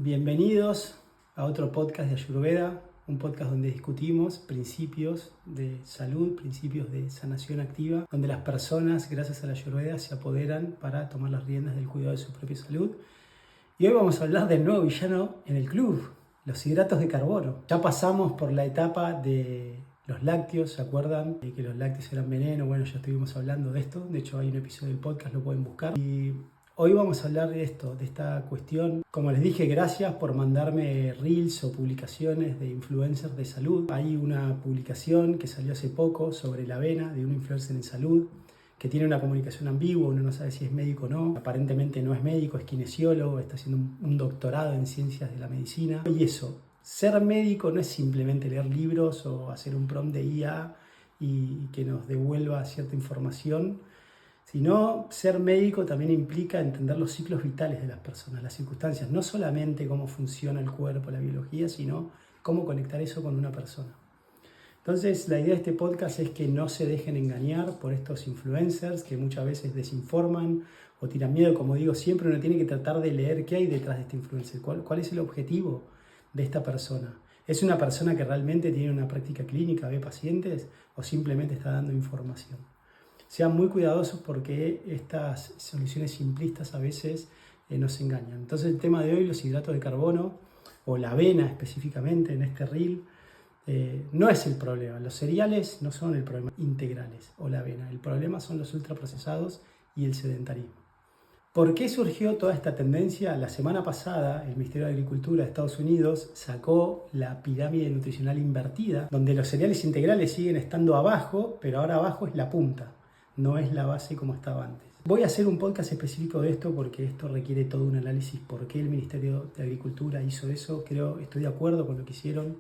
Bienvenidos a otro podcast de Ayurveda, un podcast donde discutimos principios de salud, principios de sanación activa, donde las personas, gracias a la Ayurveda, se apoderan para tomar las riendas del cuidado de su propia salud. Y hoy vamos a hablar del nuevo villano en el club, los hidratos de carbono. Ya pasamos por la etapa de los lácteos, ¿se acuerdan? De que los lácteos eran veneno. Bueno, ya estuvimos hablando de esto, de hecho hay un episodio del podcast, lo pueden buscar. Y hoy vamos a hablar de esto, de esta cuestión. Como les dije, gracias por mandarme reels o publicaciones de influencers de salud. Hay una publicación que salió hace poco sobre la avena de un influencer en salud que tiene una comunicación ambigua, uno no sabe si es médico o no. Aparentemente no es médico, es kinesiólogo, está haciendo un doctorado en ciencias de la medicina. Y eso, ser médico no es simplemente leer libros o hacer un prompt de IA y que nos devuelva cierta información, sino ser médico también implica entender los ciclos vitales de las personas, las circunstancias, no solamente cómo funciona el cuerpo, la biología, sino cómo conectar eso con una persona. Entonces, la idea de este podcast es que no se dejen engañar por estos influencers que muchas veces desinforman o tiran miedo. Como digo, siempre uno tiene que tratar de leer qué hay detrás de este influencer, cuál es el objetivo de esta persona. ¿Es una persona que realmente tiene una práctica clínica, ve pacientes o simplemente está dando información? Sean muy cuidadosos porque estas soluciones simplistas a veces nos engañan. Entonces el tema de hoy, los hidratos de carbono o la avena específicamente en este reel, no es el problema. Los cereales no son el problema integrales o la avena. El problema son los ultraprocesados y el sedentarismo. ¿Por qué surgió toda esta tendencia? La semana pasada el Ministerio de Agricultura de Estados Unidos sacó la pirámide nutricional invertida, donde los cereales integrales siguen estando abajo, pero ahora abajo es la punta, no es la base como estaba antes. Voy a hacer un podcast específico de esto porque esto requiere todo un análisis. ¿Por qué el Ministerio de Agricultura hizo eso? Estoy de acuerdo con lo que hicieron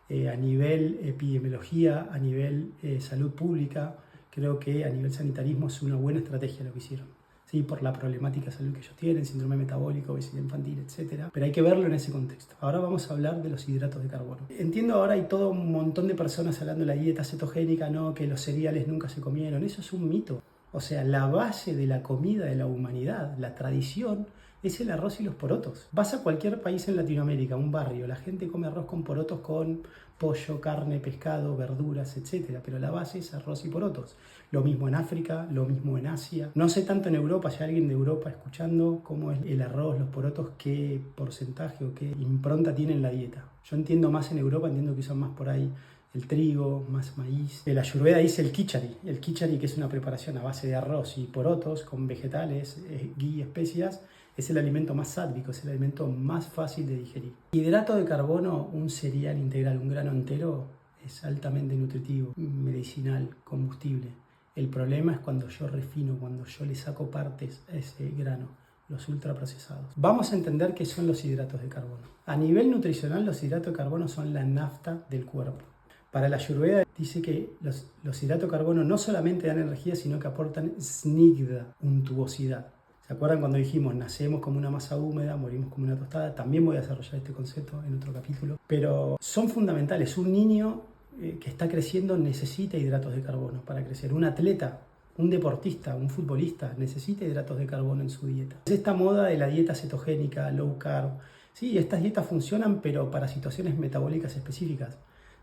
a nivel epidemiología, a nivel salud pública. Creo que a nivel sanitarismo es una buena estrategia lo que hicieron. Sí, por la problemática de salud que ellos tienen, síndrome metabólico, obesidad infantil, etc. Pero hay que verlo en ese contexto. Ahora vamos a hablar de los hidratos de carbono. Entiendo, ahora hay todo un montón de personas hablando de la dieta cetogénica, no, que los cereales nunca se comieron. Eso es un mito. O sea, la base de la comida de la humanidad, la tradición, es el arroz y los porotos. Vas a cualquier país en Latinoamérica, un barrio, la gente come arroz con porotos con pollo, carne, pescado, verduras, etc. Pero la base es arroz y porotos. Lo mismo en África, lo mismo en Asia. No sé tanto en Europa, si hay alguien de Europa escuchando cómo es el arroz, los porotos, qué porcentaje o qué impronta tiene en la dieta. Yo entiendo más en Europa, entiendo que usan más por ahí el trigo, más maíz. La Ayurveda dice el khichari, que es una preparación a base de arroz y porotos con vegetales, ghee y especias. Es el alimento más sádvico, es el alimento más fácil de digerir. Hidrato de carbono, un cereal integral, un grano entero, es altamente nutritivo, medicinal, combustible. El problema es cuando yo refino, cuando yo le saco partes a ese grano, los ultraprocesados. Vamos a entender qué son los hidratos de carbono. A nivel nutricional, los hidratos de carbono son la nafta del cuerpo. Para la Ayurveda dice que los hidratos de carbono no solamente dan energía, sino que aportan snigdha, untuosidad. ¿Se acuerdan cuando dijimos nacemos como una masa húmeda, morimos como una tostada? También voy a desarrollar este concepto en otro capítulo. Pero son fundamentales. Un niño que está creciendo necesita hidratos de carbono para crecer. Un atleta, un deportista, un futbolista necesita hidratos de carbono en su dieta. Es esta moda de la dieta cetogénica, low carb. Sí, estas dietas funcionan, pero para situaciones metabólicas específicas.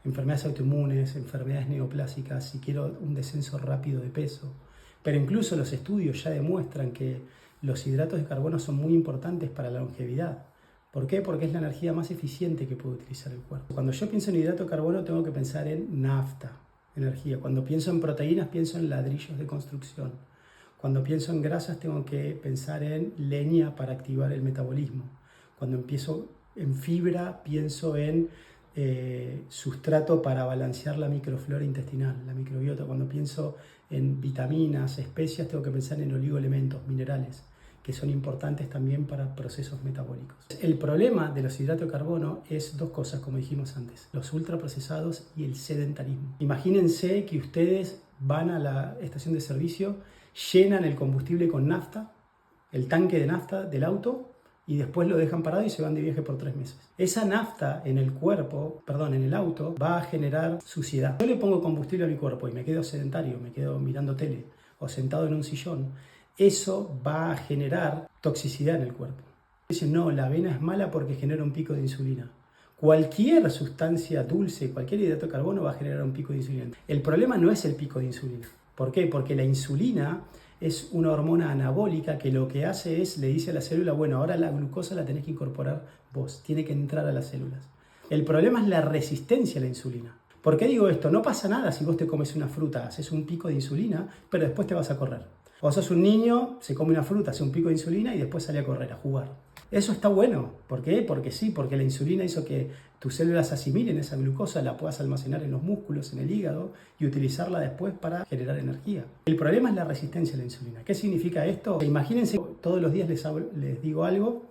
Enfermedades autoinmunes, enfermedades neoplásicas, si quiero un descenso rápido de peso. Pero incluso los estudios ya demuestran que los hidratos de carbono son muy importantes para la longevidad. ¿Por qué? Porque es la energía más eficiente que puede utilizar el cuerpo. Cuando yo pienso en hidrato de carbono tengo que pensar en nafta, energía. Cuando pienso en proteínas pienso en ladrillos de construcción. Cuando pienso en grasas tengo que pensar en leña para activar el metabolismo. Cuando empiezo en fibra pienso en sustrato para balancear la microflora intestinal, la microbiota. Cuando pienso en vitaminas, especias, tengo que pensar en oligoelementos, minerales, que son importantes también para procesos metabólicos. El problema de los hidratos de carbono es dos cosas, como dijimos antes, los ultraprocesados y el sedentarismo. Imagínense que ustedes van a la estación de servicio, llenan el combustible con nafta, el tanque de nafta del auto, y después lo dejan parado y se van de viaje por 3 meses. Esa nafta en el auto, va a generar suciedad. Yo le pongo combustible a mi cuerpo y me quedo sedentario, me quedo mirando tele o sentado en un sillón. Eso va a generar toxicidad en el cuerpo. Dicen, no, la avena es mala porque genera un pico de insulina. Cualquier sustancia dulce, cualquier hidrato de carbono va a generar un pico de insulina. El problema no es el pico de insulina. ¿Por qué? Porque la insulina es una hormona anabólica que lo que hace es, le dice a la célula, bueno, ahora la glucosa la tenés que incorporar vos, tiene que entrar a las células. El problema es la resistencia a la insulina. ¿Por qué digo esto? No pasa nada si vos te comes una fruta, haces un pico de insulina, pero después te vas a correr. O sos un niño, se come una fruta, hace un pico de insulina y después sale a correr, a jugar. Eso está bueno. ¿Por qué? Porque sí, porque la insulina hizo que tus células asimilen esa glucosa, la puedas almacenar en los músculos, en el hígado y utilizarla después para generar energía. El problema es la resistencia a la insulina. ¿Qué significa esto? Imagínense, todos los días les digo algo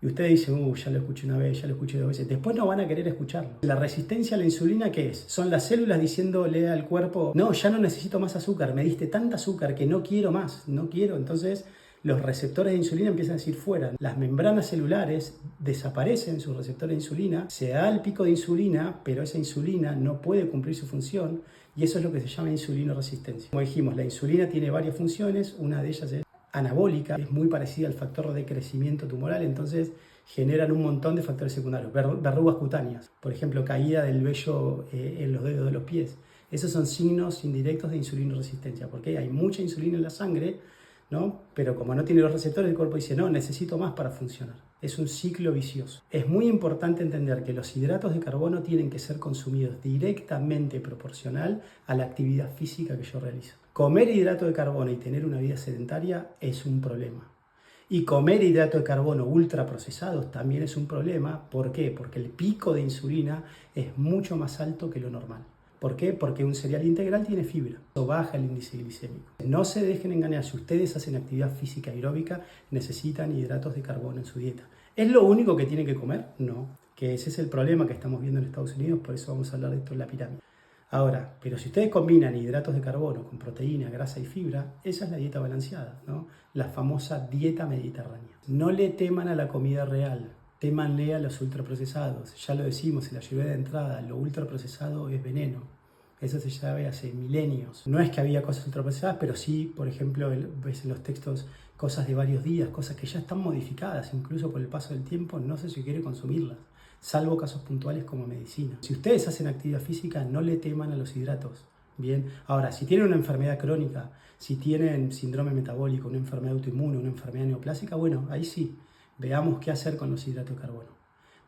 y ustedes dicen, ya lo escuché una vez, ya lo escuché 2 veces. Después no van a querer escucharlo. La resistencia a la insulina, ¿qué es? Son las células diciéndole al cuerpo, no, ya no necesito más azúcar, me diste tanta azúcar que no quiero más, no quiero. Entonces los receptores de insulina empiezan a decir fuera. Las membranas celulares desaparecen sus receptores de insulina, se da el pico de insulina, pero esa insulina no puede cumplir su función y eso es lo que se llama insulinoresistencia. Como dijimos, la insulina tiene varias funciones, una de ellas es anabólica, es muy parecida al factor de crecimiento tumoral, entonces generan un montón de factores secundarios, verrugas cutáneas, por ejemplo, caída del vello en los dedos de los pies. Esos son signos indirectos de insulinoresistencia, porque hay mucha insulina en la sangre, ¿no? Pero como no tiene los receptores, el cuerpo dice, no, necesito más para funcionar. Es un ciclo vicioso. Es muy importante entender que los hidratos de carbono tienen que ser consumidos directamente proporcional a la actividad física que yo realizo. Comer hidrato de carbono y tener una vida sedentaria es un problema. Y comer hidrato de carbono ultraprocesados también es un problema. ¿Por qué? Porque el pico de insulina es mucho más alto que lo normal. ¿Por qué? Porque un cereal integral tiene fibra, o baja el índice glicémico. No se dejen engañar, si ustedes hacen actividad física aeróbica, necesitan hidratos de carbono en su dieta. ¿Es lo único que tienen que comer? No, que ese es el problema que estamos viendo en Estados Unidos, por eso vamos a hablar de esto en la pirámide. Ahora, pero si ustedes combinan hidratos de carbono con proteína, grasa y fibra, esa es la dieta balanceada, ¿no? La famosa dieta mediterránea. No le teman a la comida real, témanle a los ultraprocesados. Ya lo decimos en la lluvia de entrada, lo ultraprocesado es veneno. Eso se sabe hace milenios. No es que había cosas ultraprocesadas, pero sí, por ejemplo, ves en los textos cosas de varios días, cosas que ya están modificadas, incluso por el paso del tiempo, no sé si quiere consumirlas, salvo casos puntuales como medicina. Si ustedes hacen actividad física, no le teman a los hidratos. Bien, ahora, si tienen una enfermedad crónica, si tienen síndrome metabólico, una enfermedad autoinmune, una enfermedad neoplásica, bueno, ahí sí, veamos qué hacer con los hidratos de carbono.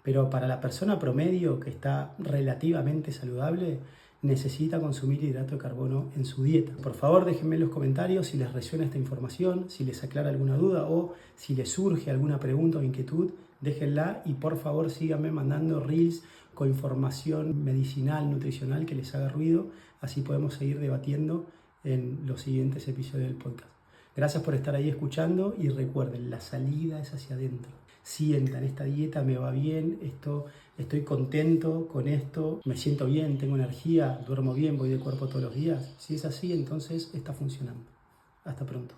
Pero para la persona promedio que está relativamente saludable, necesita consumir hidrato de carbono en su dieta. Por favor, déjenme en los comentarios si les resuena esta información, si les aclara alguna duda o si les surge alguna pregunta o inquietud, déjenla y por favor síganme mandando reels con información medicinal, nutricional que les haga ruido, así podemos seguir debatiendo en los siguientes episodios del podcast. Gracias por estar ahí escuchando y recuerden, la salida es hacia adentro. Sientan, esta dieta me va bien, estoy contento con esto, me siento bien, tengo energía, duermo bien, voy de cuerpo todos los días. Si es así, entonces está funcionando. Hasta pronto.